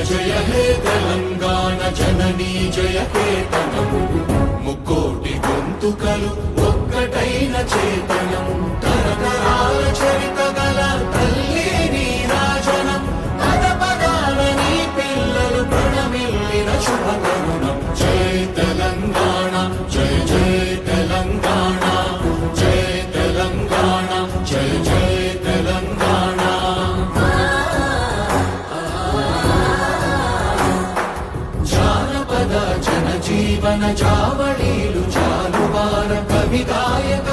జయ హే తెలంగాణ జననీ జయ కేతనము ముక్కోటి గొంతుకలు ఒక్కటైన చేతనం తరతరాల చరిత గల తల్లి నీ రాజనం పద పదాల నీ పిల్లలు ప్రణమిల్లిన శుభకరుణం జయ తెలంగాణ జయ జయ తెలంగాణ జయ తెలంగాణ జయ జయ తెలంగాణ జానపద జనజీవన జావళీలు జాలువార కవిగాయక